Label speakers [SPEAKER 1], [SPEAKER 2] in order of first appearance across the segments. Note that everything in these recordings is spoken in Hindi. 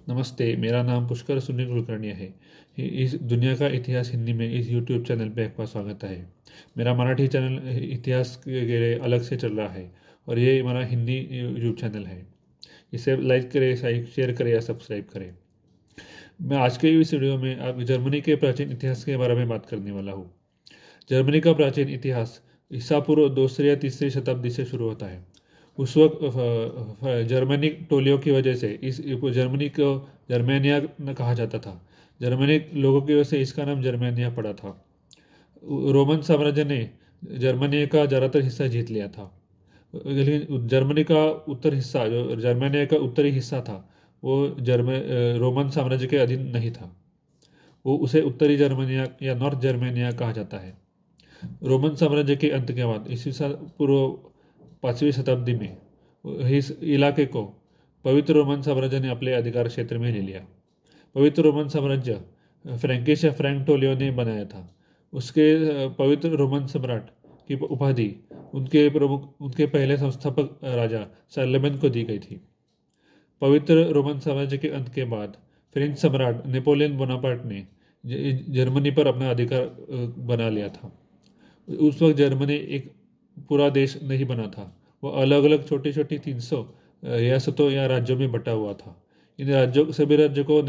[SPEAKER 1] नमस्ते, मेरा नाम पुष्कर सुनील कुलकर्णी है। इस दुनिया का इतिहास हिंदी में इस यूट्यूब चैनल पे आपका स्वागत है। मेरा मराठी चैनल इतिहास के लिए अलग से चल रहा है और ये हमारा हिंदी यूट्यूब चैनल है। इसे लाइक करें, शेयर करें या सब्सक्राइब करें। मैं आज के इस वीडियो में आप जर्मनी के प्राचीन इतिहास के बारे में बात करने वाला हूँ। जर्मनी का प्राचीन इतिहास ईसा पूर्व 2वीं या 3वीं शताब्दी से शुरू होता है। उस वक्त जर्मनी टोलियों की वजह से इस जर्मनी को जर्मेनिया कहा जाता था। जर्मनी लोगों की वजह से इसका नाम जर्मेनिया पड़ा था। रोमन साम्राज्य ने जर्मनी का ज़्यादातर हिस्सा जीत लिया था, लेकिन जर्मनी का उत्तर हिस्सा, जो जर्मेनिया का उत्तरी हिस्सा था, वो रोमन साम्राज्य के अधीन नहीं था। वो उसे उत्तरी जर्मनिया या नॉर्थ जर्मेनिया कहा जाता है। रोमन साम्राज्य के अंत के बाद ईसा पूर्व 5वीं शताब्दी में इस इलाके को पवित्र रोमन साम्राज्य ने अपने अधिकार क्षेत्र में ले लिया। पवित्र रोमन साम्राज्य फ्रैंकिश या फ्रैंक टोलियो ने बनाया था। उसके पवित्र रोमन सम्राट की उपाधि उनके पहले संस्थापक राजा शार्लेमेन को दी गई थी। पवित्र रोमन साम्राज्य के अंत के बाद फ्रेंच सम्राट नेपोलियन बोनापार्ट ने जर्मनी पर अपना अधिकार बना लिया था। उस वक्त जर्मनी एक पूरा देश नहीं बना था, वो अलग अलग छोटी छोटी 300 रियासतों या राज्यों में बटा हुआ था। इन सभी राज्यों को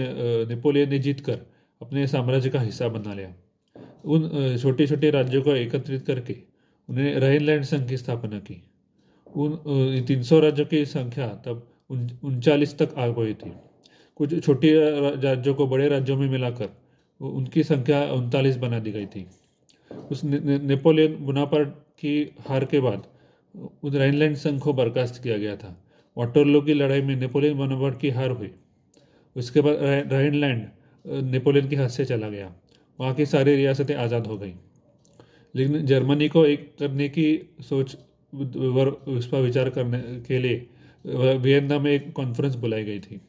[SPEAKER 1] नेपोलियन ने जीतकर अपने साम्राज्य का हिस्सा बना लिया। उन छोटे छोटे राज्यों को एकत्रित करके उन्हें राइनलैंड संघ की स्थापना की। उन 300 राज्यों की संख्या तब 39 तक आ गई थी। कुछ छोटी राज्यों को बड़े राज्यों में मिलाकर उनकी संख्या 39 बना दी गई थी। उस नेपोलियन बोनापार्ट की हार के बाद उस राइनलैंड संघ को बर्खास्त किया गया था। वाटरलू की लड़ाई में नेपोलियन बोनापार्ट की हार हुई। उसके बाद राइनलैंड नेपोलियन के हाथ से चला गया। वहाँ की सारी रियासतें आज़ाद हो गई। लेकिन जर्मनी को एक करने की सोच उस पर विचार करने के लिए वियना में एक कॉन्फ्रेंस बुलाई गई थी।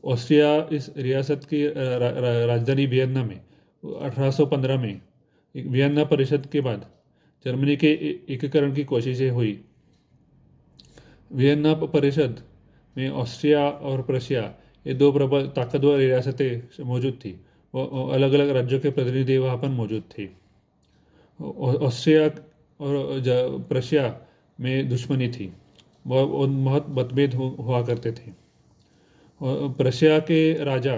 [SPEAKER 1] ऑस्ट्रिया इस रियासत की राजधानी वियना में 1815 में वियना परिषद के बाद जर्मनी के एकीकरण की कोशिशें हुई। वियना परिषद में ऑस्ट्रिया और प्रशिया, ये दो प्रबल ताकतवर रियासतें मौजूद थी। वो अलग अलग राज्यों के प्रतिनिधि वहाँ पर मौजूद थे। ऑस्ट्रिया और प्रशिया में दुश्मनी थी, बहुत मतभेद हुआ करते थे। प्रशिया के राजा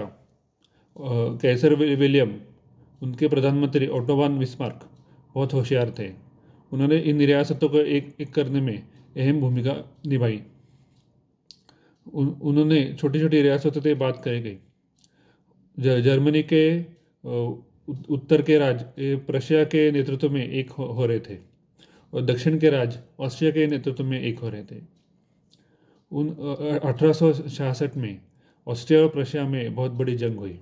[SPEAKER 1] कैसर विलियम, उनके प्रधानमंत्री ओटो वन बिस्मार्क बहुत होशियार थे। उन्होंने इन रियासतों को एक करने में अहम भूमिका निभाई। उन्होंने छोटी छोटी रियासतों से बात करी गई। जर्मनी के उत्तर के राज्य प्रशिया के नेतृत्व में एक हो रहे थे और दक्षिण के राज्य ऑस्ट्रिया के नेतृत्व में एक हो रहे थे। 1866 में ऑस्ट्रिया और प्रशिया में बहुत बड़ी जंग हुई।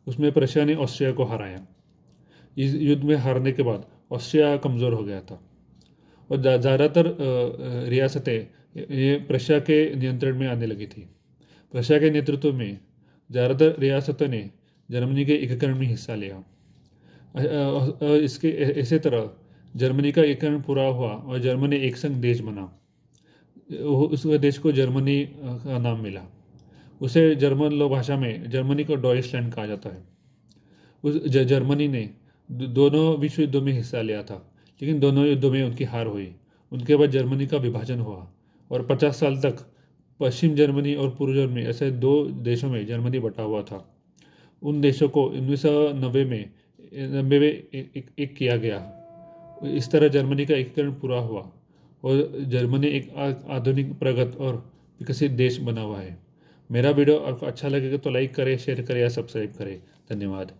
[SPEAKER 1] उसमें प्रशिया ने ऑस्ट्रिया को हराया। इस युद्ध में हारने के बाद ऑस्ट्रिया कमज़ोर हो गया था और ज़्यादातर रियासतें ये प्रशिया के नियंत्रण में आने लगी थी। प्रशिया के नेतृत्व में ज़्यादातर रियासतों ने जर्मनी के एकीकरण में हिस्सा लिया। इसके इसी तरह जर्मनी का एकीकरण पूरा हुआ और जर्मनी एक संघ देश बना। उस देश को जर्मनी का नाम मिला। उसे जर्मन लोक भाषा में जर्मनी को डॉइचलैंड कहा जाता है। उस जर्मनी ने दोनों विश्व युद्धों में हिस्सा लिया था, लेकिन दोनों युद्धों में उनकी हार हुई। उनके बाद जर्मनी का विभाजन हुआ और 50 साल तक पश्चिम जर्मनी और पूर्व जर्मनी, ऐसे दो देशों में जर्मनी बटा हुआ था। उन देशों को 1990 में एक किया गया। इस तरह जर्मनी का एकीकरण पूरा हुआ और जर्मनी एक आधुनिक, प्रगत और विकसित देश बना हुआ है। मेरा वीडियो आपको अच्छा लगेगा तो लाइक करें, शेयर करें या सब्सक्राइब करें। धन्यवाद।